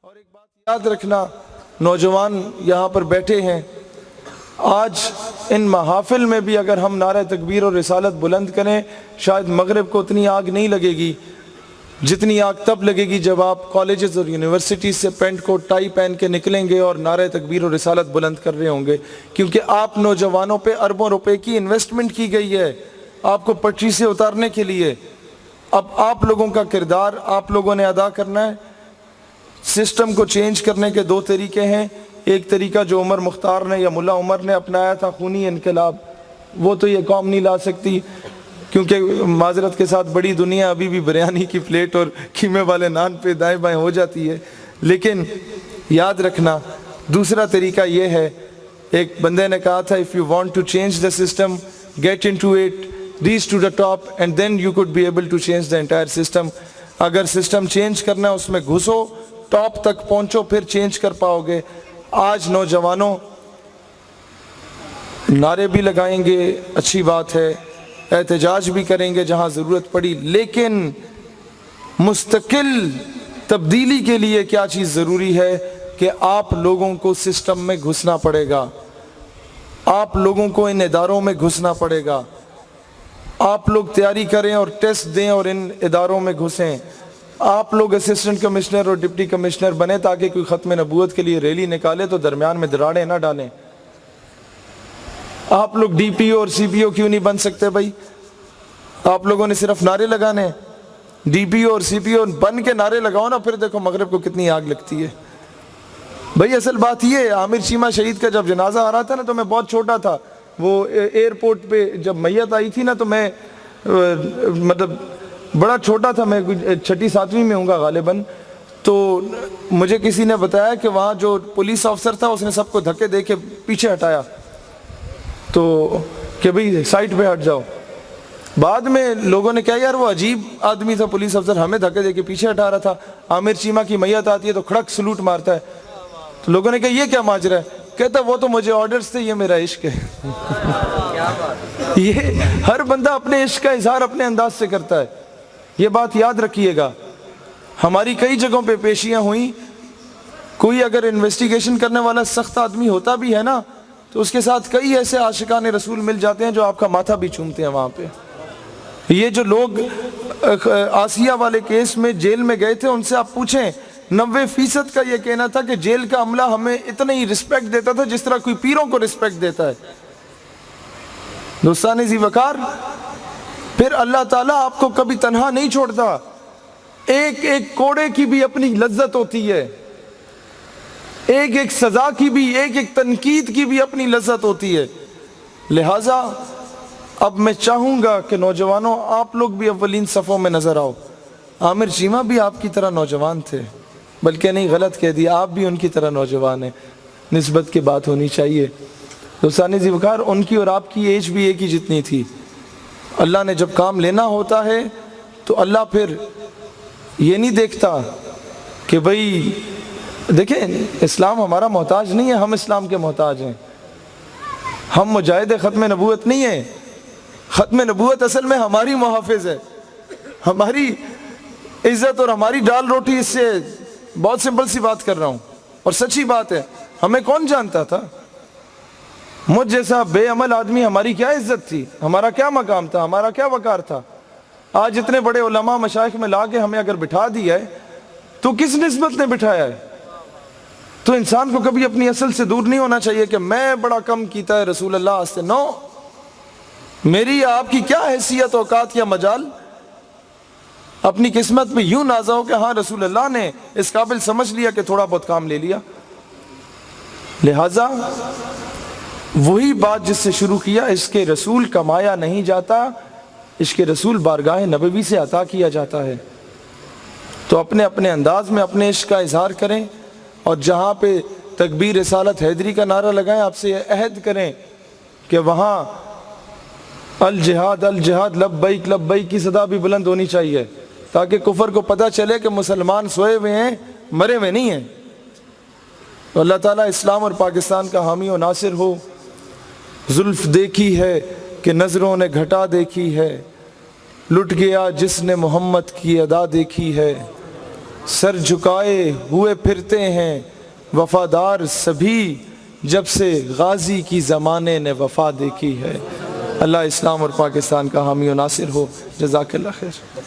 اور ایک بات یاد رکھنا، نوجوان یہاں پر بیٹھے ہیں، آج ان محافل میں بھی اگر ہم نعرہ تکبیر اور رسالت بلند کریں، شاید مغرب کو اتنی آگ نہیں لگے گی جتنی آگ تب لگے گی جب آپ کالجز اور یونیورسٹیز سے پینٹ کوٹ ٹائی پہن کے نکلیں گے اور نعرہ تکبیر اور رسالت بلند کر رہے ہوں گے، کیونکہ آپ نوجوانوں پہ اربوں روپے کی انویسٹمنٹ کی گئی ہے آپ کو پٹری سے اتارنے کے لیے۔ اب آپ لوگوں کا کردار آپ لوگوں نے ادا کرنا ہے۔ سسٹم کو چینج کرنے کے دو طریقے ہیں، ایک طریقہ جو عمر مختار نے یا ملا عمر نے اپنایا تھا، خونی انقلاب، وہ تو یہ قوم نہیں لا سکتی، کیونکہ معذرت کے ساتھ بڑی دنیا ابھی بھی بریانی کی پلیٹ اور قیمے والے نان پہ دائیں بائیں ہو جاتی ہے۔ لیکن یاد رکھنا دوسرا طریقہ یہ ہے، ایک بندے نے کہا تھا if you want to change the system, get into it, reach to the top and then you could be able to change the entire system۔ اگر سسٹم چینج کرنا ہے اس میں گھسو، ٹاپ تک پہنچو، پھر چینج کر پاؤ گے۔ آج نوجوانوں نعرے بھی لگائیں گے، اچھی بات ہے، احتجاج بھی کریں گے جہاں ضرورت پڑی، لیکن مستقل تبدیلی کے لیے کیا چیز ضروری ہے کہ آپ لوگوں کو سسٹم میں گھسنا پڑے گا، آپ لوگوں کو ان اداروں میں گھسنا پڑے گا، آپ لوگ تیاری کریں اور ٹیسٹ دیں اور ان اداروں میں گھسیں، آپ لوگ اسسٹنٹ کمشنر اور ڈپٹی کمشنر بنے تاکہ کوئی ختم نبوت کے لیے ریلی نکالے تو درمیان میں دراڑیں نہ ڈالیں۔ آپ لوگ ڈی پی او اور سی پی او کیوں نہیں بن سکتے بھائی؟ آپ لوگوں نے صرف نعرے لگانے، ڈی پی او اور سی پی او بن کے نعرے لگاؤ نا، پھر دیکھو مغرب کو کتنی آگ لگتی ہے۔ بھائی اصل بات یہ ہے، عامر چیمہ شہید کا جب جنازہ آ رہا تھا نا تو میں بہت چھوٹا تھا، وہ ایئرپورٹ پہ جب میت آئی تھی نا تو میں مطلب بڑا چھوٹا تھا، میں چھٹی ساتویں میں ہوں گا غالباً، تو مجھے کسی نے بتایا کہ وہاں جو پولیس آفسر تھا اس نے سب کو دھکے دے کے پیچھے ہٹایا تو کہ بھئی سائٹ پہ ہٹ جاؤ۔ بعد میں لوگوں نے کہا یار وہ عجیب آدمی تھا پولیس افسر، ہمیں دھکے دے کے پیچھے ہٹا رہا تھا، عامر چیمہ کی میت آتی ہے تو کھڑک سلوٹ مارتا ہے۔ تو لوگوں نے کہا یہ کیا ماجرا ہے؟ کہتا وہ تو مجھے آرڈرز تھے، یہ میرا عشق ہے۔ یہ ہر بندہ اپنے عشق کا اظہار اپنے انداز سے کرتا ہے، یہ بات یاد رکھیے گا۔ ہماری کئی جگہوں پہ پیشیاں ہوئیں، کوئی اگر انویسٹیگیشن کرنے والا سخت آدمی ہوتا بھی ہے نا تو اس کے ساتھ کئی ایسے عاشقان رسول مل جاتے ہیں جو آپ کا ماتھا بھی چومتے ہیں وہاں پہ۔ یہ جو لوگ آسیہ والے کیس میں جیل میں گئے تھے ان سے آپ پوچھیں، 90% کا یہ کہنا تھا کہ جیل کا عملہ ہمیں اتنا ہی رسپیکٹ دیتا تھا جس طرح کوئی پیروں کو رسپیکٹ دیتا ہے۔ دوستان ذی وقار، پھر اللہ تعالیٰ آپ کو کبھی تنہا نہیں چھوڑتا، ایک ایک کوڑے کی بھی اپنی لذت ہوتی ہے، ایک ایک سزا کی بھی، ایک ایک تنقید کی بھی اپنی لذت ہوتی ہے۔ لہٰذا اب میں چاہوں گا کہ نوجوانوں آپ لوگ بھی اولین صفوں میں نظر آؤ۔ عامر چیمہ بھی آپ کی طرح نوجوان تھے، بلکہ نہیں غلط کہہ دیا، آپ بھی ان کی طرح نوجوان ہیں، نسبت کی بات ہونی چاہیے۔ دوستان ذی وقار، ان کی اور آپ کی ایج بھی ایک ہی جتنی تھی۔ اللہ نے جب کام لینا ہوتا ہے تو اللہ پھر یہ نہیں دیکھتا کہ بھئی دیکھیں اسلام ہمارا محتاج نہیں ہے، ہم اسلام کے محتاج ہیں، ہم مجاہد ختم نبوت نہیں ہیں، ختم نبوت اصل میں ہماری محافظ ہے، ہماری عزت اور ہماری ڈال روٹی۔ اس سے بہت سمپل سی بات کر رہا ہوں اور سچی بات ہے، ہمیں کون جانتا تھا؟ مجھ جیسا بے عمل آدمی، ہماری کیا عزت تھی، ہمارا کیا مقام تھا، ہمارا کیا وقار تھا؟ آج اتنے بڑے علماء مشائخ میں لا کے ہمیں اگر بٹھا دیا ہے تو کس نسبت نے بٹھایا ہے؟ تو انسان کو کبھی اپنی اصل سے دور نہیں ہونا چاہیے کہ میں بڑا کم کیتا ہے رسول اللہ سے۔ نو، میری آپ کی کیا حیثیت، اوقات یا مجال؟ اپنی قسمت میں یوں نازا ہو کہ ہاں رسول اللہ نے اس قابل سمجھ لیا کہ تھوڑا بہت کام لے لیا۔ لہٰذا وہی بات جس سے شروع کیا، اس کے رسول کمایا نہیں جاتا، اس کے رسول بارگاہ نبوی سے عطا کیا جاتا ہے۔ تو اپنے اپنے انداز میں اپنے عشق کا اظہار کریں، اور جہاں پہ تکبیر رسالت حیدری کا نعرہ لگائیں، آپ سے یہ عہد کریں کہ وہاں الجہاد الجہاد لبیک لبیک کی صدا بھی بلند ہونی چاہیے، تاکہ کفر کو پتہ چلے کہ مسلمان سوئے ہوئے ہیں، مرے ہوئے نہیں ہیں۔ تو اللہ تعالیٰ اسلام اور پاکستان کا حامی و ناصر ہو۔ زلف دیکھی ہے کہ نظروں نے گھٹا دیکھی ہے، لٹ گیا جس نے محمد کی ادا دیکھی ہے، سر جھکائے ہوئے پھرتے ہیں وفادار سبھی، جب سے غازی کی زمانے نے وفا دیکھی ہے۔ اللہ اسلام اور پاکستان کا حامی و ناصر ہو۔ جزاک اللہ خیر۔